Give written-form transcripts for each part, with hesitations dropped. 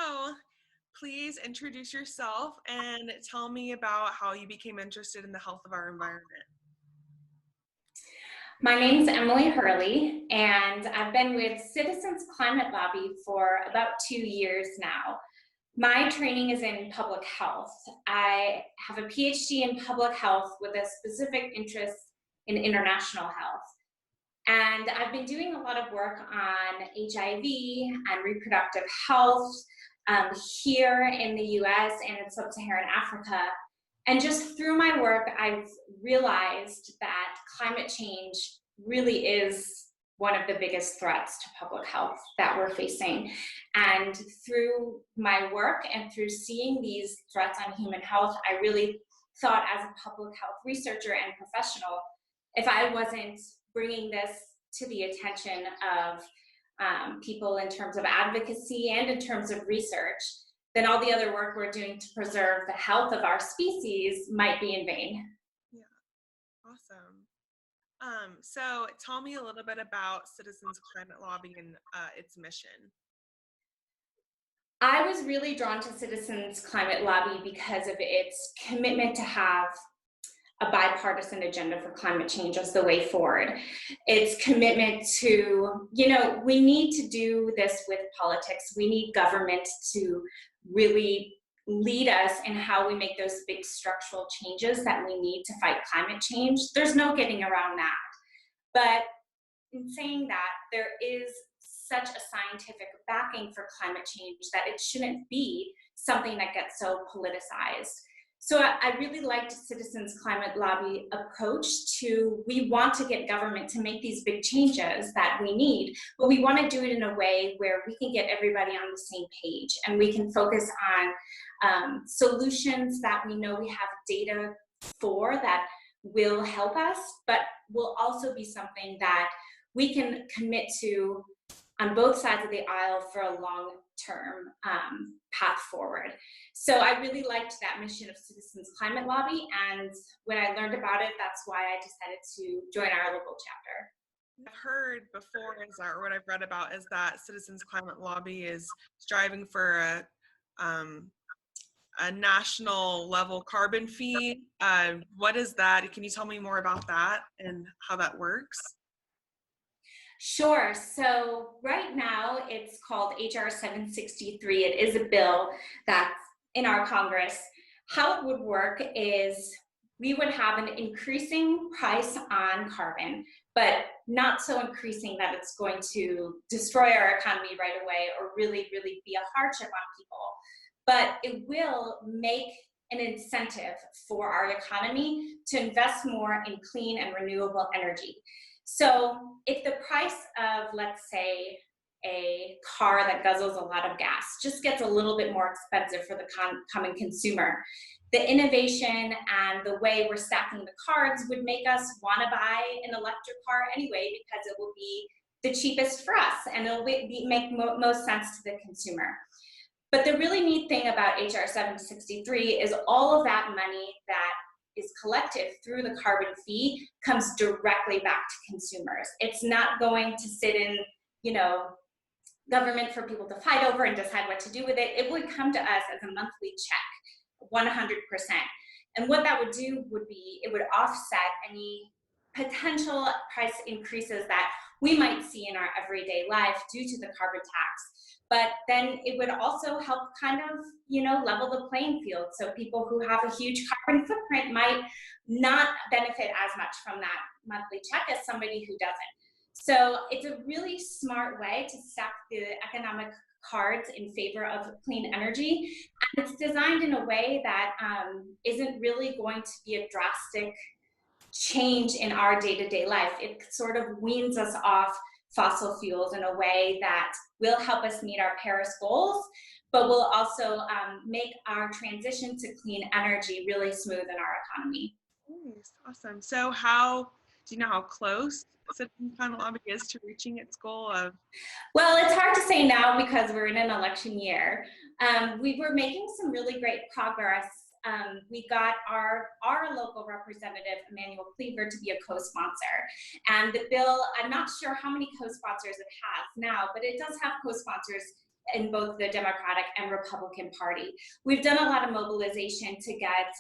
So please introduce yourself and tell me about how you became interested in the health of our environment. My name is Emily Hurley, and I've been with Citizens Climate Lobby for about 2 years now. My training is in public health. I have a PhD in public health with a specific interest in international health. And I've been doing a lot of work on HIV and reproductive health here in the US and in sub-Saharan Africa. And just through my work, I've realized that climate change really is one of the biggest threats to public health that we're facing. And through my work and through seeing these threats on human health, I really thought as a public health researcher and professional, if I wasn't bringing this to the attention of people in terms of advocacy and in terms of research, then all the other work we're doing to preserve the health of our species might be in vain. Yeah, awesome. So tell me a little bit about Citizens Climate Lobby and its mission. I was really drawn to Citizens Climate Lobby because of its commitment to have a bipartisan agenda for climate change as the way forward. Its commitment to, we need to do this with politics. We need government to really lead us in how we make those big structural changes that we need to fight climate change. There's no getting around that. But in saying that, there is such a scientific backing for climate change that it shouldn't be something that gets so politicized. So I really liked Citizens Climate Lobby approach to, we want to get government to make these big changes that we need, but we want to do it in a way where we can get everybody on the same page and we can focus on solutions that we know we have data for that will help us, but will also be something that we can commit to on both sides of the aisle for a long-term path forward. So I really liked that mission of Citizens Climate Lobby, and when I learned about it, that's why I decided to join our local chapter. I've heard before, or what I've read about, is that Citizens Climate Lobby is striving for a national level carbon fee. What is that? Can you tell me more about that and how that works? Sure. So right now it's called HR 763. It is a bill that's in our Congress. How it would work is we would have an increasing price on carbon, but not so increasing that it's going to destroy our economy right away or really, really be a hardship on people. But it will make an incentive for our economy to invest more in clean and renewable energy. So if the price of, let's say, a car that guzzles a lot of gas just gets a little bit more expensive for the common consumer, the innovation and the way we're stacking the cards would make us want to buy an electric car anyway, because it will be the cheapest for us and it'll make most sense to the consumer. But the really neat thing about HR 763 is all of that money that is collected through the carbon fee comes directly back to consumers. It's not going to sit in, government for people to fight over and decide what to do with it. It would come to us as a monthly check, 100%. And what that would do would be, it would offset any potential price increases that we might see in our everyday life due to the carbon tax. But then it would also help kind of, level the playing field. So people who have a huge carbon footprint might not benefit as much from that monthly check as somebody who doesn't. So it's a really smart way to stack the economic cards in favor of clean energy. And it's designed in a way that isn't really going to be a drastic change in our day-to-day life. It sort of weans us off fossil fuels in a way that will help us meet our Paris goals, but will also make our transition to clean energy really smooth in our economy. Nice, awesome. So do you know how close Citizens Climate Lobby is to reaching its goal of? Well, it's hard to say now because we're in an election year. We were making some really great progress. We got our local representative, Emmanuel Cleaver, to be a co-sponsor. And the bill, I'm not sure how many co-sponsors it has now, but it does have co-sponsors in both the Democratic and Republican Party. We've done a lot of mobilization to get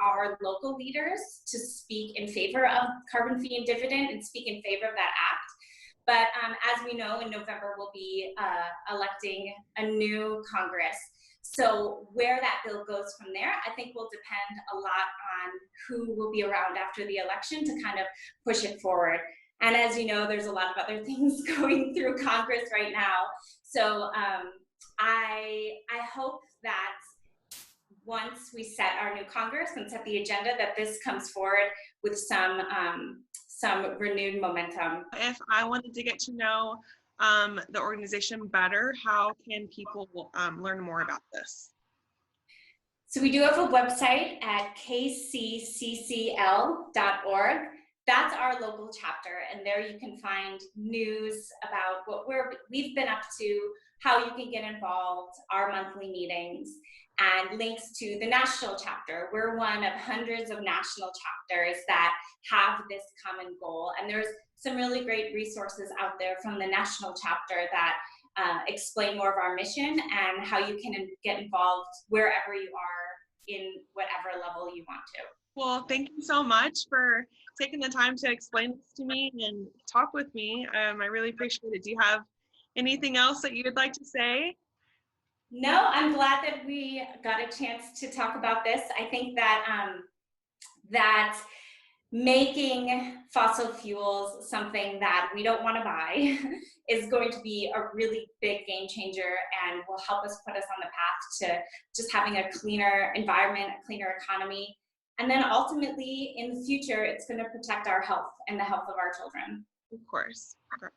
our local leaders to speak in favor of carbon fee and dividend and speak in favor of that act. But as we know, in November, we'll be electing a new Congress. So where that bill goes from there, I think will depend a lot on who will be around after the election to kind of push it forward. And as you know, there's a lot of other things going through Congress right now. So I hope that once we set our new Congress and set the agenda, that this comes forward with some renewed momentum. If I wanted to get to know the organization better, how can people learn more about this? So we do have a website at kcccl.org. That's our local chapter, and there you can find news about what we've been up to, how you can get involved, our monthly meetings, and links to the national chapter. We're one of hundreds of national chapters that have this common goal, and there's some really great resources out there from the national chapter that explain more of our mission and how you can get involved wherever you are in whatever level you want to. Well, thank you so much for taking the time to explain this to me and talk with me. I really appreciate it. Do you have anything else that you'd like to say? No, I'm glad that we got a chance to talk about this. I think that that making fossil fuels something that we don't want to buy is going to be a really big game changer and will help us put us on the path to just having a cleaner environment, a cleaner economy. And then ultimately in the future, it's going to protect our health and the health of our children. Of course. Okay.